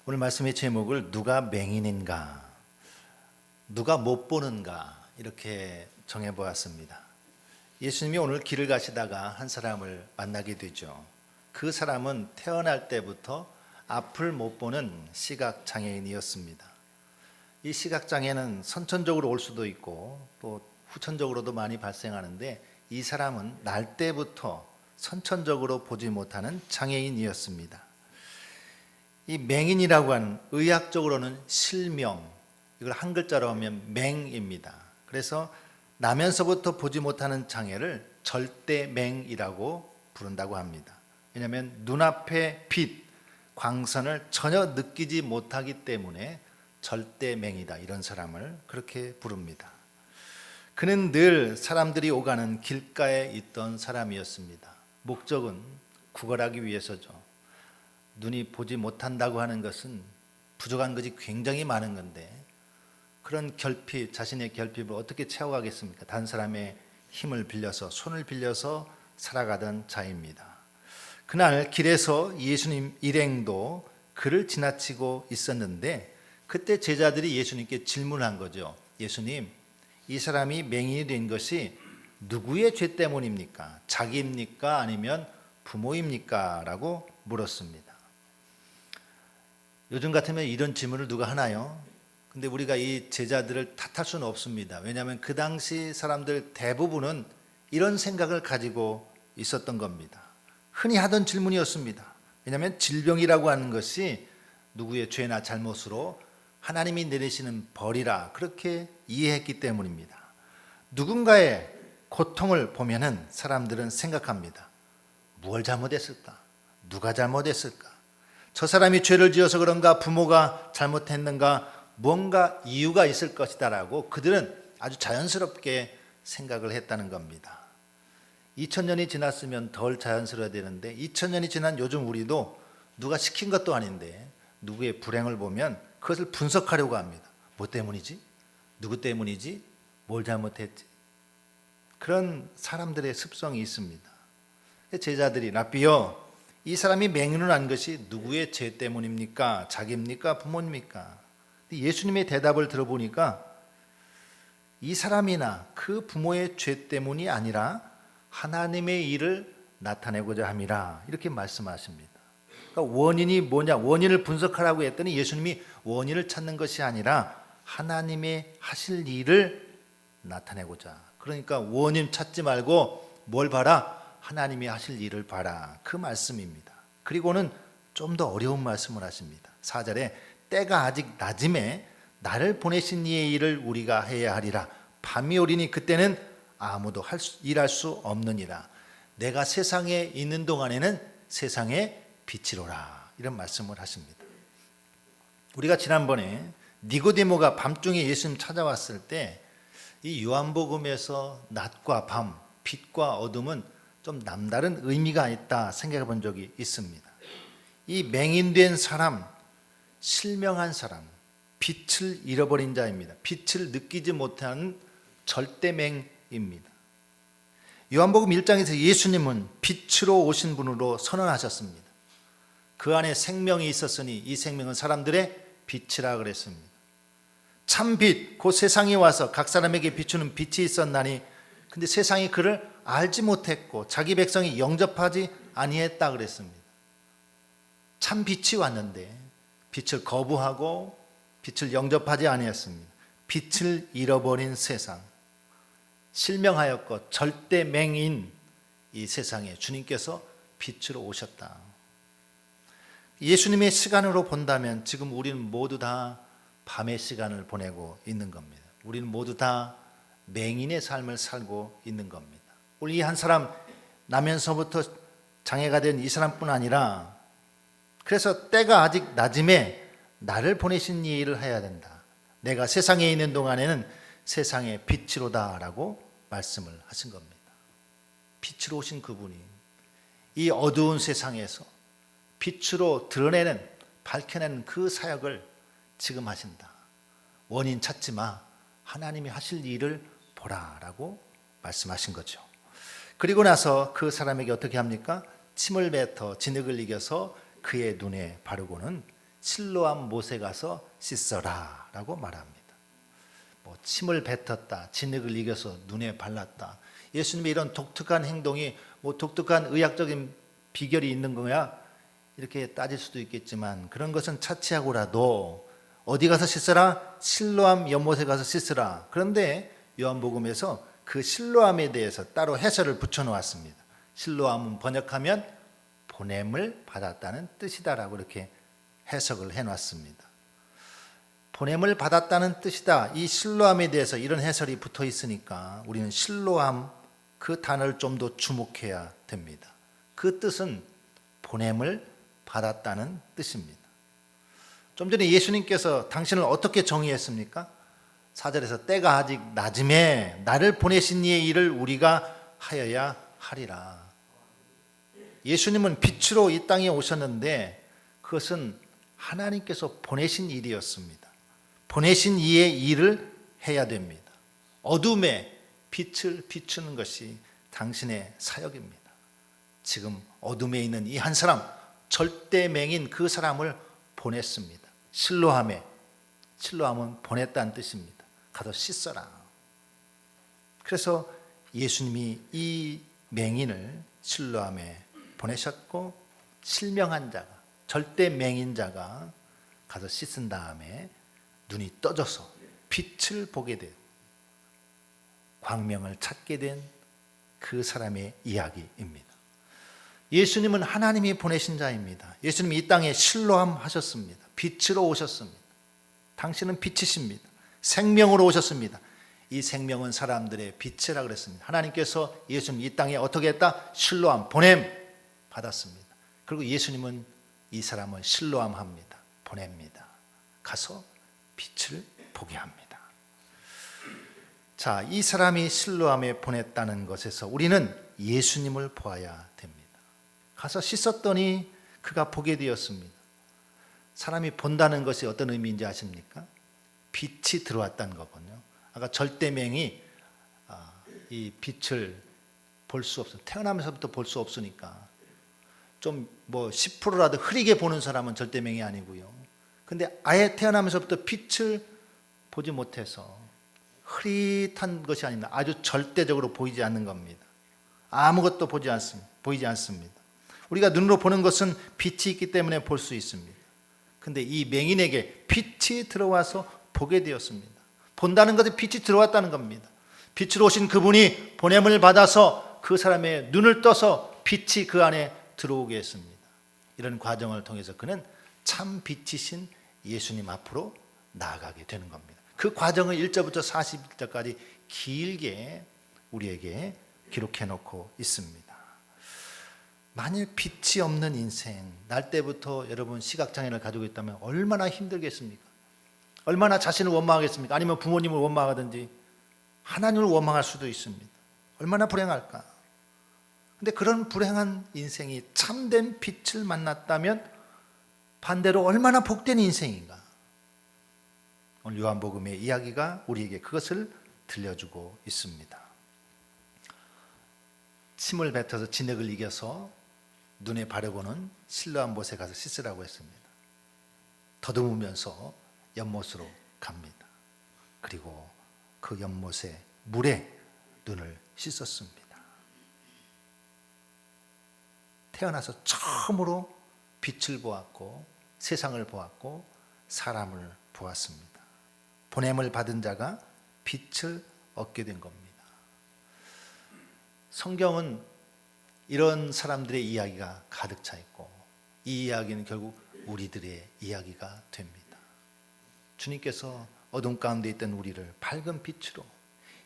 오늘 말씀의 제목을 누가 맹인인가, 누가 못 보는가 이렇게 정해보았습니다. 예수님이 오늘 길을 가시다가 한 사람을 만나게 되죠. 그 사람은 태어날 때부터 앞을 못 보는 시각장애인이었습니다. 이 시각장애는 선천적으로 올 수도 있고 또 후천적으로도 많이 발생하는데, 이 사람은 날 때부터 선천적으로 보지 못하는 장애인이었습니다. 이 맹인이라고 하는, 의학적으로는 실명, 이걸 한 글자로 하면 맹입니다. 그래서 나면서부터 보지 못하는 장애를 절대맹이라고 부른다고 합니다. 왜냐하면 눈앞의 빛, 광선을 전혀 느끼지 못하기 때문에 절대맹이다, 이런 사람을 그렇게 부릅니다. 그는 늘 사람들이 오가는 길가에 있던 사람이었습니다. 목적은 구걸하기 위해서죠. 눈이 보지 못한다고 하는 것은 부족한 것이 굉장히 많은 건데, 그런 결핍, 자신의 결핍을 어떻게 채워가겠습니까? 다른 사람의 힘을 빌려서, 손을 빌려서 살아가던 자입니다. 그날 길에서 예수님 일행도 그를 지나치고 있었는데, 그때 제자들이 예수님께 질문한 거죠. 예수님, 이 사람이 맹인이 된 것이 누구의 죄 때문입니까? 자기입니까? 아니면 부모입니까? 라고 물었습니다. 요즘 같으면 이런 질문을 누가 하나요? 근데 우리가 이 제자들을 탓할 수는 없습니다. 왜냐하면 그 당시 사람들 대부분은 이런 생각을 가지고 있었던 겁니다. 흔히 하던 질문이었습니다. 왜냐하면 질병이라고 하는 것이 누구의 죄나 잘못으로 하나님이 내리시는 벌이라 그렇게 이해했기 때문입니다. 누군가의 고통을 보면은 사람들은 생각합니다. 무엇을 잘못했을까? 누가 잘못했을까? 저 사람이 죄를 지어서 그런가? 부모가 잘못했는가? 뭔가 이유가 있을 것이다 라고 그들은 아주 자연스럽게 생각을 했다는 겁니다. 2000년이 지났으면 덜 자연스러워야 되는데, 2000년이 지난 요즘 우리도 누가 시킨 것도 아닌데 누구의 불행을 보면 그것을 분석하려고 합니다. 뭐 때문이지? 누구 때문이지? 뭘 잘못했지? 그런 사람들의 습성이 있습니다. 제자들이, 라삐여, 이 사람이 맹인을 한 것이 누구의 죄 때문입니까? 자기입니까? 부모입니까? 예수님의 대답을 들어보니까 이 사람이나 그 부모의 죄 때문이 아니라 하나님의 일을 나타내고자 함이라, 이렇게 말씀하십니다. 그러니까 원인이 뭐냐, 원인을 분석하라고 했더니 예수님이 원인을 찾는 것이 아니라 하나님의 하실 일을 나타내고자. 그러니까 원인 찾지 말고 뭘 봐라? 하나님이 하실 일을 봐라, 그 말씀입니다. 그리고는 좀 더 어려운 말씀을 하십니다. 4절에 때가 아직 낮음에 나를 보내신 이의 일을 우리가 해야 하리라. 밤이 오리니 그때는 아무도 일할 수 없느니라. 내가 세상에 있는 동안에는 세상의 빛이로라, 이런 말씀을 하십니다. 우리가 지난번에 니고데모가 밤중에 예수님 찾아왔을 때 이 요한복음에서 낮과 밤, 빛과 어둠은 좀 남다른 의미가 있다 생각해 본 적이 있습니다. 이 맹인된 사람, 실명한 사람, 빛을 잃어버린 자입니다. 빛을 느끼지 못하는 절대맹입니다. 요한복음 1장에서 예수님은 빛으로 오신 분으로 선언하셨습니다. 그 안에 생명이 있었으니 이 생명은 사람들의 빛이라 그랬습니다. 참 빛, 곧 세상에 와서 각 사람에게 비추는 빛이 있었나니, 근데 세상이 그를 알지 못했고 자기 백성이 영접하지 아니했다 그랬습니다. 참 빛이 왔는데 빛을 거부하고 빛을 영접하지 아니했습니다. 빛을 잃어버린 세상, 실명하였고 절대맹인 이 세상에 주님께서 빛으로 오셨다. 예수님의 시간으로 본다면 지금 우리는 모두 다 밤의 시간을 보내고 있는 겁니다. 우리는 모두 다 맹인의 삶을 살고 있는 겁니다. 우리 한 사람 나면서부터 장애가 된 이 사람뿐 아니라, 그래서 때가 아직 낮음에 나를 보내신 이 일을 해야 된다. 내가 세상에 있는 동안에는 세상의 빛이로다 라고 말씀을 하신 겁니다. 빛으로 오신 그분이 이 어두운 세상에서 빛으로 드러내는, 밝혀내는 그 사역을 지금 하신다. 원인 찾지 마. 하나님이 하실 일을 보라라고 말씀하신 거죠. 그리고 나서 그 사람에게 어떻게 합니까? 침을 뱉어 진흙을 이겨서 그의 눈에 바르고는 실로암 못에 가서 씻어라 라고 말합니다. 뭐 침을 뱉었다, 진흙을 이겨서 눈에 발랐다. 예수님의 이런 독특한 행동이 뭐 독특한 의학적인 비결이 있는 거야? 이렇게 따질 수도 있겠지만 그런 것은 차치하고라도 어디 가서 씻어라? 실로암 연못에 가서 씻으라. 그런데 요한복음에서 그 실로암에 대해서 따로 해설을 붙여놓았습니다. 실로암은 번역하면 보냄을 받았다는 뜻이다라고 이렇게 해석을 해놨습니다. 보냄을 받았다는 뜻이다. 이 실로암에 대해서 이런 해설이 붙어 있으니까 우리는 실로암 그 단어를 좀 더 주목해야 됩니다. 그 뜻은 보냄을 받았다는 뜻입니다. 좀 전에 예수님께서 당신을 어떻게 정의했습니까? 4절에서 때가 아직 낮음에 나를 보내신 이의 일을 우리가 하여야 하리라. 예수님은 빛으로 이 땅에 오셨는데 그것은 하나님께서 보내신 일이었습니다. 보내신 이의 일을 해야 됩니다. 어둠에 빛을 비추는 것이 당신의 사역입니다. 지금 어둠에 있는 이 한 사람, 절대맹인 그 사람을 보냈습니다. 실로암에, 실로암은 보냈다는 뜻입니다. 가서 씻어라. 그래서 예수님이 이 맹인을 실로암에 보내셨고 실명한 자가, 절대맹인자가 가서 씻은 다음에 눈이 떠져서 빛을 보게 된, 광명을 찾게 된 그 사람의 이야기입니다. 예수님은 하나님이 보내신 자입니다. 예수님이 이 땅에 실로암 하셨습니다. 빛으로 오셨습니다. 당신은 빛이십니다. 생명으로 오셨습니다. 이 생명은 사람들의 빛이라 그랬습니다. 하나님께서 예수님 이 땅에 어떻게 했다? 실로암, 보냄 받았습니다. 그리고 예수님은 이 사람을 실로암 합니다. 보냅니다. 가서 빛을 보게 합니다. 자, 이 사람이 실로암에 보냈다는 것에서 우리는 예수님을 보아야 됩니다. 가서 씻었더니 그가 보게 되었습니다. 사람이 본다는 것이 어떤 의미인지 아십니까? 빛이 들어왔다는 거거든요. 아까 절대맹이 이 빛을 볼 수 없어. 태어나면서부터 볼 수 없으니까 좀 뭐 10%라도 흐리게 보는 사람은 절대맹이 아니고요. 근데 아예 태어나면서부터 빛을 보지 못해서 흐릿한 것이 아닙니다. 아주 절대적으로 보이지 않는 겁니다. 아무것도 보이지 않습니다. 우리가 눈으로 보는 것은 빛이 있기 때문에 볼 수 있습니다. 근데 이 맹인에게 빛이 들어와서 보게 되었습니다. 본다는 것은 빛이 들어왔다는 겁니다. 빛으로 오신 그분이 보냄을 받아서 그 사람의 눈을 떠서 빛이 그 안에 들어오게 했습니다. 이런 과정을 통해서 그는 참 빛이신 예수님 앞으로 나아가게 되는 겁니다. 그 과정을 1절부터 41절까지 길게 우리에게 기록해 놓고 있습니다. 만일 빛이 없는 인생, 날 때부터 여러분 시각장애를 가지고 있다면 얼마나 힘들겠습니까? 얼마나 자신을 원망하겠습니까? 아니면 부모님을 원망하든지 하나님을 원망할 수도 있습니다. 얼마나 불행할까? 근데 그런 불행한 인생이 참된 빛을 만났다면 반대로 얼마나 복된 인생인가? 오늘 요한복음의 이야기가 우리에게 그것을 들려주고 있습니다. 침을 뱉어서 진흙을 이겨서 눈에 바르고는 실로암 못에 가서 씻으라고 했습니다. 더듬으면서 연못으로 갑니다. 그리고 그 연못의 물에 눈을 씻었습니다. 태어나서 처음으로 빛을 보았고 세상을 보았고 사람을 보았습니다. 보냄을 받은 자가 빛을 얻게 된 겁니다. 성경은 이런 사람들의 이야기가 가득 차 있고 이 이야기는 결국 우리들의 이야기가 됩니다. 주님께서 어둠 가운데 있던 우리를 밝은 빛으로,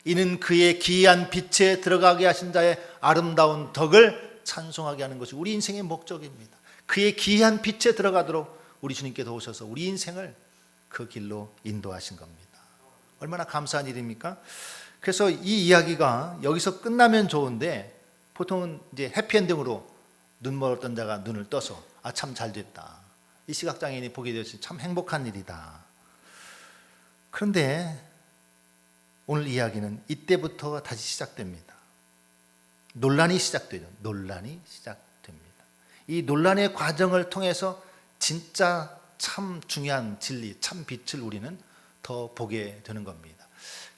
이는 그의 기이한 빛에 들어가게 하신 자의 아름다운 덕을 찬송하게 하는 것이 우리 인생의 목적입니다. 그의 기이한 빛에 들어가도록 우리 주님께서 오셔서 우리 인생을 그 길로 인도하신 겁니다. 얼마나 감사한 일입니까? 그래서 이 이야기가 여기서 끝나면 좋은데 보통은 이제 해피엔딩으로 눈 멀었던 자가 눈을 떠서 참 잘 됐다. 이 시각장애인이 보게 되었으니 참 행복한 일이다. 그런데 오늘 이야기는 이때부터 다시 시작됩니다. 논란이 시작되죠. 논란이 시작됩니다. 이 논란의 과정을 통해서 진짜 참 중요한 진리, 참 빛을 우리는 더 보게 되는 겁니다.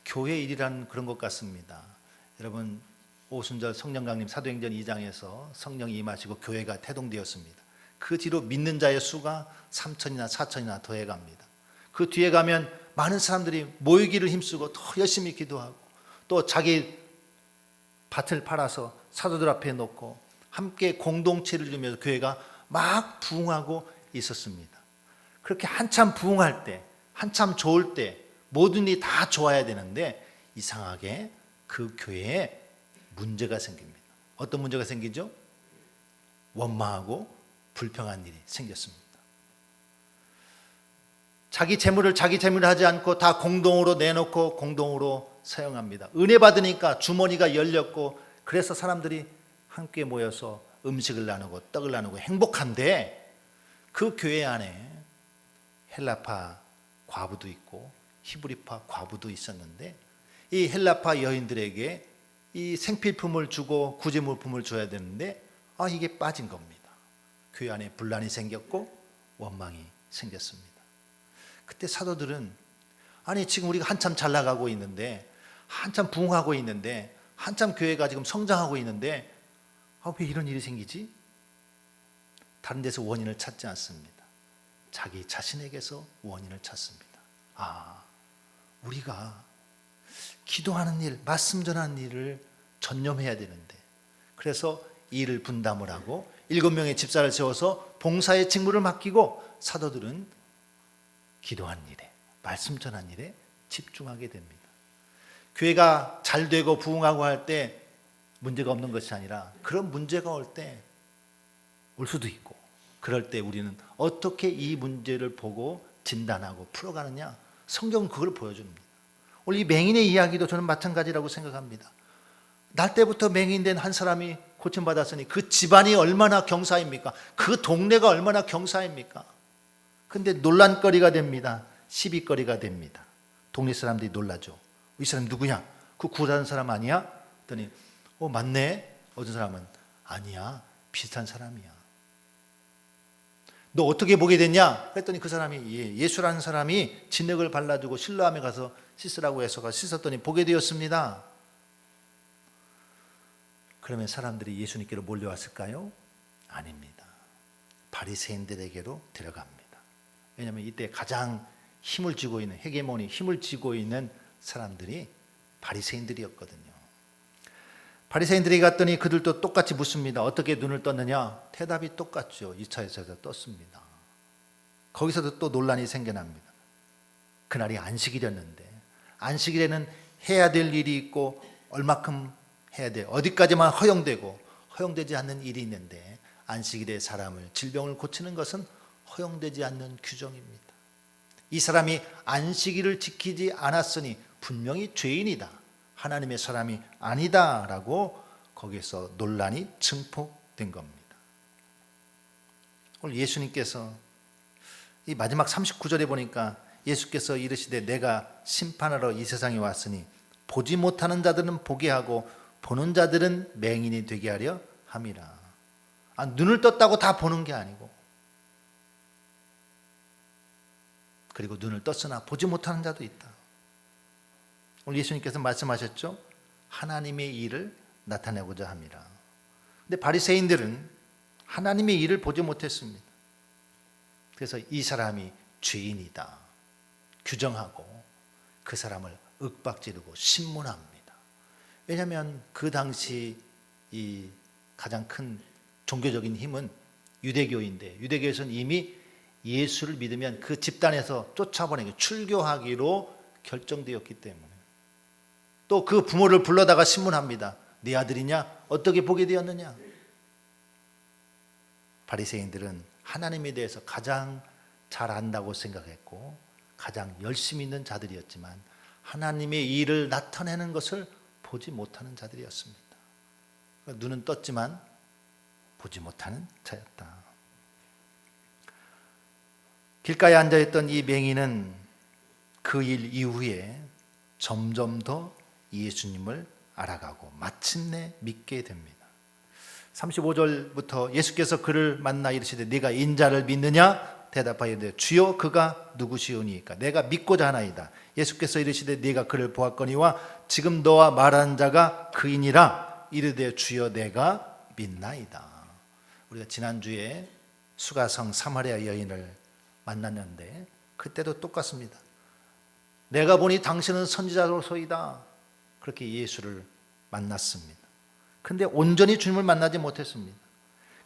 교회 일이란 그런 것 같습니다. 여러분, 오순절 성령 강림 사도행전 2장에서 성령이 임하시고 교회가 태동되었습니다. 그 뒤로 믿는 자의 수가 3천이나 4천이나 더해갑니다. 그 뒤에 가면 많은 사람들이 모이기를 힘쓰고 더 열심히 기도하고 또 자기 밭을 팔아서 사도들 앞에 놓고 함께 공동체를 이루면서 교회가 막 부흥하고 있었습니다. 그렇게 한참 부흥할 때, 한참 좋을 때 모든 일이 다 좋아야 되는데 이상하게 그 교회에 문제가 생깁니다. 어떤 문제가 생기죠? 원망하고 불평한 일이 생겼습니다. 자기 재물을 하지 않고 다 공동으로 내놓고 공동으로 사용합니다. 은혜 받으니까 주머니가 열렸고 그래서 사람들이 함께 모여서 음식을 나누고 떡을 나누고 행복한데 그 교회 안에 헬라파 과부도 있고 히브리파 과부도 있었는데 이 헬라파 여인들에게 이 생필품을 주고 구제물품을 줘야 되는데 이게 빠진 겁니다. 교회 안에 분란이 생겼고 원망이 생겼습니다. 그때 사도들은 아니 지금 우리가 한참 잘 나가고 있는데 한참 부흥하고 있는데 한참 교회가 지금 성장하고 있는데 왜 이런 일이 생기지? 다른 데서 원인을 찾지 않습니다. 자기 자신에게서 원인을 찾습니다. 우리가 기도하는 일, 말씀 전하는 일을 전념해야 되는데 그래서 일을 분담을 하고 7명의 집사를 세워서 봉사의 직무를 맡기고 사도들은 기도하는 일에, 말씀 전하는 일에 집중하게 됩니다. 교회가 잘 되고 부흥하고 할 때 문제가 없는 것이 아니라 그런 문제가 올 때 올 수도 있고 그럴 때 우리는 어떻게 이 문제를 보고 진단하고 풀어가느냐 성경은 그걸 보여줍니다. 오늘 이 맹인의 이야기도 저는 마찬가지라고 생각합니다. 날 때부터 맹인된 한 사람이 고침받았으니 그 집안이 얼마나 경사입니까? 그 동네가 얼마나 경사입니까? 근데 논란거리가 됩니다. 시비거리가 됩니다. 동네 사람들이 놀라죠. 이 사람 누구냐? 그 구하는 사람 아니야? 그랬더니 맞네. 어떤 사람은 아니야. 비슷한 사람이야. 너 어떻게 보게 됐냐? 그랬더니 그 사람이 예수라는 사람이 진흙을 발라주고 실로암에 가서 씻으라고 해서 씻었더니 보게 되었습니다. 그러면 사람들이 예수님께로 몰려왔을까요? 아닙니다. 바리새인들에게로 데려갑니다. 왜냐하면 이때 가장 힘을 쥐고 있는 헤게모니, 힘을 쥐고 있는 사람들이 바리새인들이었거든요. 바리새인들이 갔더니 그들도 똑같이 묻습니다. 어떻게 눈을 떴느냐? 대답이 똑같죠. 2차에서 떴습니다. 거기서도 또 논란이 생겨납니다. 그날이 안식일이었는데 안식일에는 해야 될 일이 있고 얼마큼 해야 돼. 어디까지만 허용되고 허용되지 않는 일이 있는데 안식일에 사람을 질병을 고치는 것은 허용되지 않는 규정입니다. 이 사람이 안식일을 지키지 않았으니 분명히 죄인이다. 하나님의 사람이 아니다라고 거기서 논란이 증폭된 겁니다. 오늘 예수님께서 이 마지막 39절에 보니까 예수께서 이르시되 내가 심판하러 이 세상에 왔으니 보지 못하는 자들은 보게 하고 보는 자들은 맹인이 되게 하려 함이라. 눈을 떴다고 다 보는 게 아니고 그리고 눈을 떴으나 보지 못하는 자도 있다. 오늘 예수님께서 말씀하셨죠. 하나님의 일을 나타내고자 함이라. 근데 바리새인들은 하나님의 일을 보지 못했습니다. 그래서 이 사람이 죄인이다 규정하고 그 사람을 윽박지르고 신문합니다. 왜냐하면 그 당시 이 가장 큰 종교적인 힘은 유대교인데 유대교에서는 이미 예수를 믿으면 그 집단에서 쫓아보내기 출교하기로 결정되었기 때문에 또 그 부모를 불러다가 신문합니다. 네 아들이냐? 어떻게 보게 되었느냐? 바리새인들은 하나님에 대해서 가장 잘 안다고 생각했고 가장 열심히 있는 자들이었지만 하나님의 일을 나타내는 것을 보지 못하는 자들이었습니다. 눈은 떴지만 보지 못하는 자였다. 길가에 앉아있던 이 맹인은 그 일 이후에 점점 더 예수님을 알아가고 마침내 믿게 됩니다. 35절부터 예수께서 그를 만나 이르시되 네가 인자를 믿느냐? 대답하여 이르되 주여 그가 누구시오니까 내가 믿고자 하나이다. 예수께서 이르시되 네가 그를 보았거니와 지금 너와 말하는 자가 그이니라. 이르되 주여 내가 믿나이다. 우리가 지난주에 수가성 사마리아 여인을 만났는데 그때도 똑같습니다. 내가 보니 당신은 선지자로소이다. 그렇게 예수를 만났습니다. 그런데 온전히 주님을 만나지 못했습니다.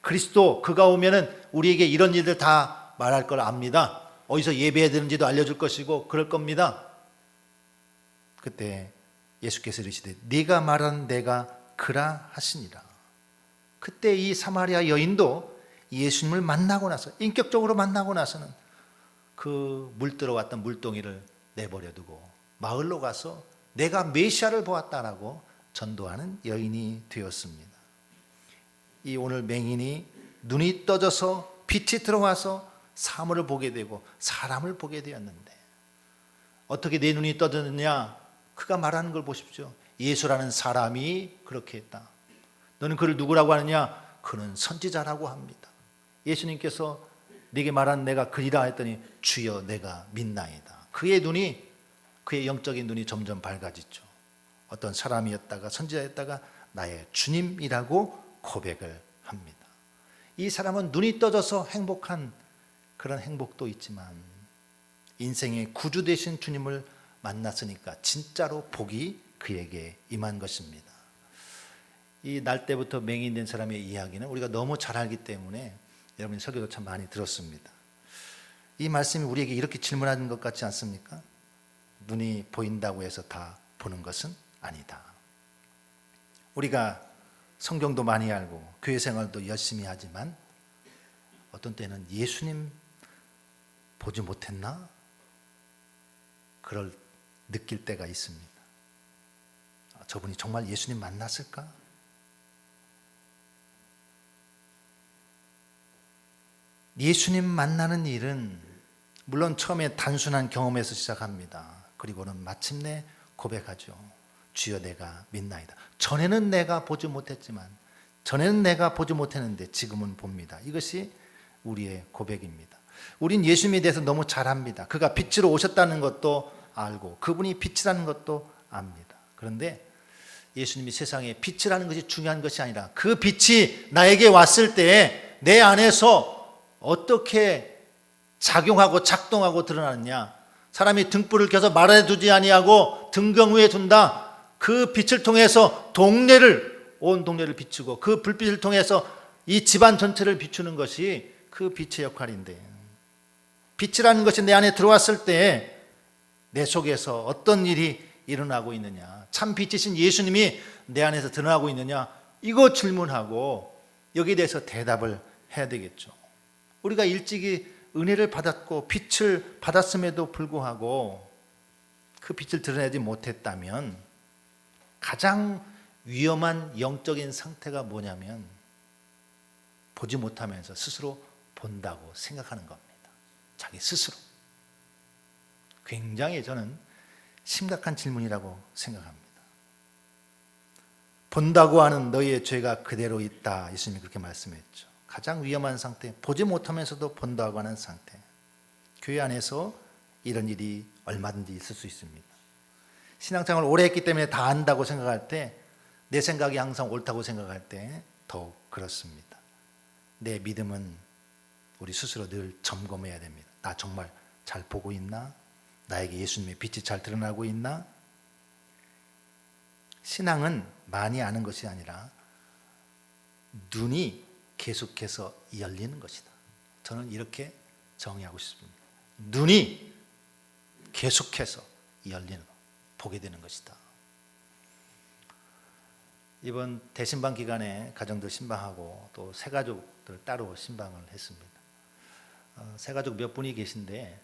그리스도 그가 오면은 우리에게 이런 일들 다 말할 걸 압니다. 어디서 예배해야 되는지도 알려줄 것이고 그럴 겁니다. 그때 예수께서 이르시되 네가 말한 내가 그라 하시니라. 그때 이 사마리아 여인도 예수님을 만나고 나서 인격적으로 만나고 나서는 그 물들어 왔던 물동이를 내버려 두고 마을로 가서 내가 메시아를 보았다라고 전도하는 여인이 되었습니다. 이 오늘 맹인이 눈이 떠져서 빛이 들어와서 사물을 보게 되고 사람을 보게 되었는데 어떻게 내 눈이 떠졌느냐? 그가 말하는 걸 보십시오. 예수라는 사람이 그렇게 했다. 너는 그를 누구라고 하느냐? 그는 선지자라고 합니다. 예수님께서 네게 말한 내가 그리라 했더니 주여 내가 믿나이다. 그의 영적인 눈이 점점 밝아지죠. 어떤 사람이었다가 선지자였다가 나의 주님이라고 고백을 합니다. 이 사람은 눈이 떠져서 행복한 그런 행복도 있지만 인생의 구주 되신 주님을 만났으니까 진짜로 복이 그에게 임한 것입니다. 이 날 때부터 맹인된 사람의 이야기는 우리가 너무 잘 알기 때문에 여러분이 설교도 참 많이 들었습니다. 이 말씀이 우리에게 이렇게 질문하는 것 같지 않습니까? 눈이 보인다고 해서 다 보는 것은 아니다. 우리가 성경도 많이 알고 교회 생활도 열심히 하지만 어떤 때는 예수님 보지 못했나? 그럴 느낄 때가 있습니다. 저분이 정말 예수님 만났을까? 예수님 만나는 일은 물론 처음에 단순한 경험에서 시작합니다. 그리고는 마침내 고백하죠. 주여 내가 믿나이다. 전에는 내가 보지 못했지만 전에는 내가 보지 못했는데 지금은 봅니다. 이것이 우리의 고백입니다. 우린 예수님에 대해서 너무 잘 압니다. 그가 빛으로 오셨다는 것도 알고 그분이 빛이라는 것도 압니다. 그런데 예수님이 세상에 빛이라는 것이 중요한 것이 아니라 그 빛이 나에게 왔을 때 내 안에서 어떻게 작용하고 작동하고 드러나느냐. 사람이 등불을 켜서 말아두지 아니하고 등경 위에 둔다. 그 빛을 통해서 온 동네를 비추고 그 불빛을 통해서 이 집안 전체를 비추는 것이 그 빛의 역할인데 빛이라는 것이 내 안에 들어왔을 때 내 속에서 어떤 일이 일어나고 있느냐, 참 빛이신 예수님이 내 안에서 드러나고 있느냐, 이거 질문하고 여기에 대해서 대답을 해야 되겠죠. 우리가 일찍이 은혜를 받았고 빛을 받았음에도 불구하고 그 빛을 드러내지 못했다면 가장 위험한 영적인 상태가 뭐냐면 보지 못하면서 스스로 본다고 생각하는 겁니다. 자기 스스로. 굉장히 저는 심각한 질문이라고 생각합니다. 본다고 하는 너희의 죄가 그대로 있다. 예수님이 그렇게 말씀했죠. 가장 위험한 상태, 보지 못하면서도 본다고 하는 상태. 교회 안에서 이런 일이 얼마든지 있을 수 있습니다. 신앙생활을 오래 했기 때문에 다 안다고 생각할 때, 내 생각이 항상 옳다고 생각할 때 더욱 그렇습니다. 내 믿음은 우리 스스로 늘 점검해야 됩니다. 나 정말 잘 보고 있나? 나에게 예수님의 빛이 잘 드러나고 있나? 신앙은 많이 아는 것이 아니라 눈이 계속해서 열리는 것이다. 저는 이렇게 정의하고 싶습니다. 눈이 계속해서 열리는 것, 보게 되는 것이다. 이번 대신방 기간에 가정들 신방하고 또 새가족들 따로 신방을 했습니다. 새가족 몇 분이 계신데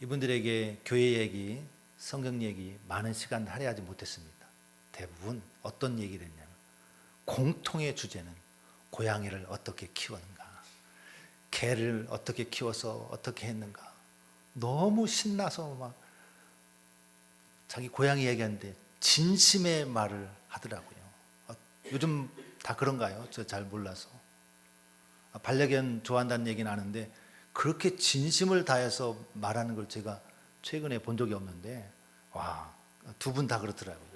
이분들에게 교회 얘기, 성경 얘기 많은 시간 할애하지 못했습니다. 대부분 어떤 얘기를 했냐면 공통의 주제는 고양이를 어떻게 키웠는가, 개를 어떻게 키워서 어떻게 했는가. 너무 신나서 막 자기 고양이 얘기하는데 진심의 말을 하더라고요. 요즘 다 그런가요? 저 잘 몰라서. 반려견 좋아한다는 얘기는 아는데 그렇게 진심을 다해서 말하는 걸 제가 최근에 본 적이 없는데, 와, 두 분 다 그렇더라고요.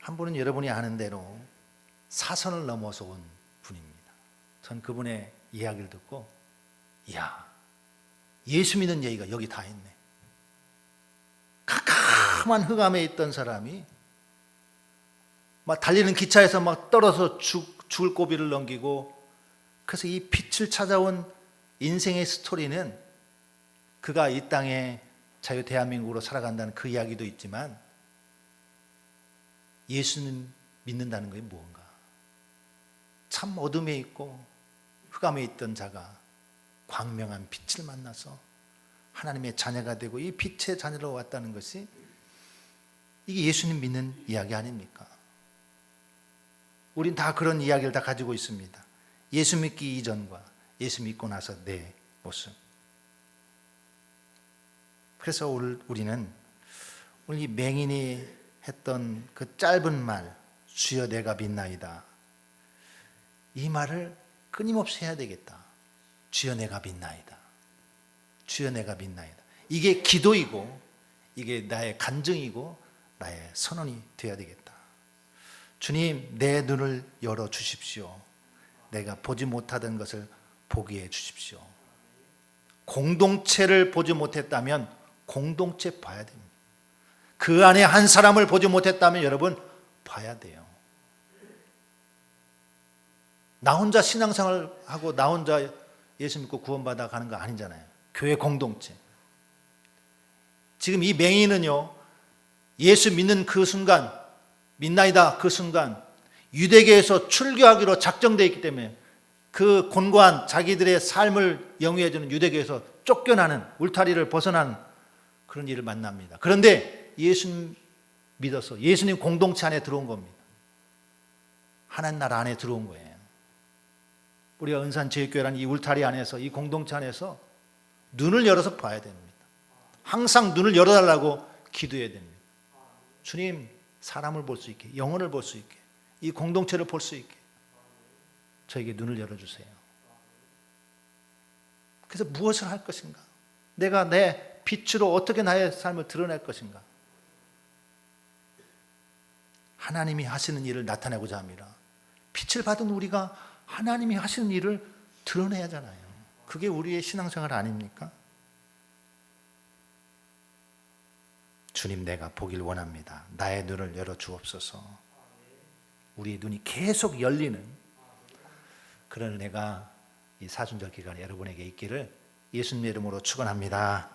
한 분은 여러분이 아는 대로 사선을 넘어서 온 분입니다. 전 그분의 이야기를 듣고, 이야, 예수 믿는 얘기가 여기 다 있네. 캄캄한 흑암에 있던 사람이 막 달리는 기차에서 막 떨어서 죽을 고비를 넘기고, 그래서 이 빛을 찾아온 인생의 스토리는 그가 이 땅에 자유 대한민국으로 살아간다는 그 이야기도 있지만, 예수님 믿는다는 것이 무언가? 참 어둠에 있고 흑암에 있던 자가 광명한 빛을 만나서 하나님의 자녀가 되고 이 빛의 자녀로 왔다는 것이, 이게 예수님 믿는 이야기 아닙니까? 우린 다 그런 이야기를 다 가지고 있습니다. 예수 믿기 이전과 예수 믿고 나서 내 모습. 그래서 우리는 오늘 이 맹인이 했던 그 짧은 말, 주여 내가 믿나이다, 이 말을 끊임없이 해야 되겠다. 주여 내가 믿나이다, 주여 내가 믿나이다. 이게 기도이고 이게 나의 간증이고 나의 선언이 되어야 되겠다. 주님, 내 눈을 열어주십시오. 내가 보지 못하던 것을 보게 해 주십시오. 공동체를 보지 못했다면 공동체 봐야 됩니다. 그 안에 한 사람을 보지 못했다면 여러분 봐야 돼요. 나 혼자 신앙생활 하고 나 혼자 예수 믿고 구원받아 가는 거 아니잖아요. 교회 공동체. 지금 이 맹인은요, 예수 믿는 그 순간, 믿나이다 그 순간 유대교에서 출교하기로 작정되어 있기 때문에 그 곤고한 자기들의 삶을 영위해주는 유대교에서 쫓겨나는, 울타리를 벗어나는 그런 일을 만납니다. 그런데 예수님 믿어서 예수님 공동체 안에 들어온 겁니다. 하나님 나라 안에 들어온 거예요. 우리가 은산제일교회라는 이 울타리 안에서, 이 공동체 안에서 눈을 열어서 봐야 됩니다. 항상 눈을 열어달라고 기도해야 됩니다. 주님, 사람을 볼 수 있게, 영혼을 볼 수 있게, 이 공동체를 볼 수 있게 저에게 눈을 열어주세요. 그래서 무엇을 할 것인가? 내가 내 빛으로 어떻게 나의 삶을 드러낼 것인가? 하나님이 하시는 일을 나타내고자 합니다. 빛을 받은 우리가 하나님이 하시는 일을 드러내야 하잖아요. 그게 우리의 신앙생활 아닙니까? 주님, 내가 보길 원합니다. 나의 눈을 열어주옵소서. 우리의 눈이 계속 열리는 그런 은혜가 이 사순절 기간에 여러분에게 있기를 예수님 이름으로 축원합니다.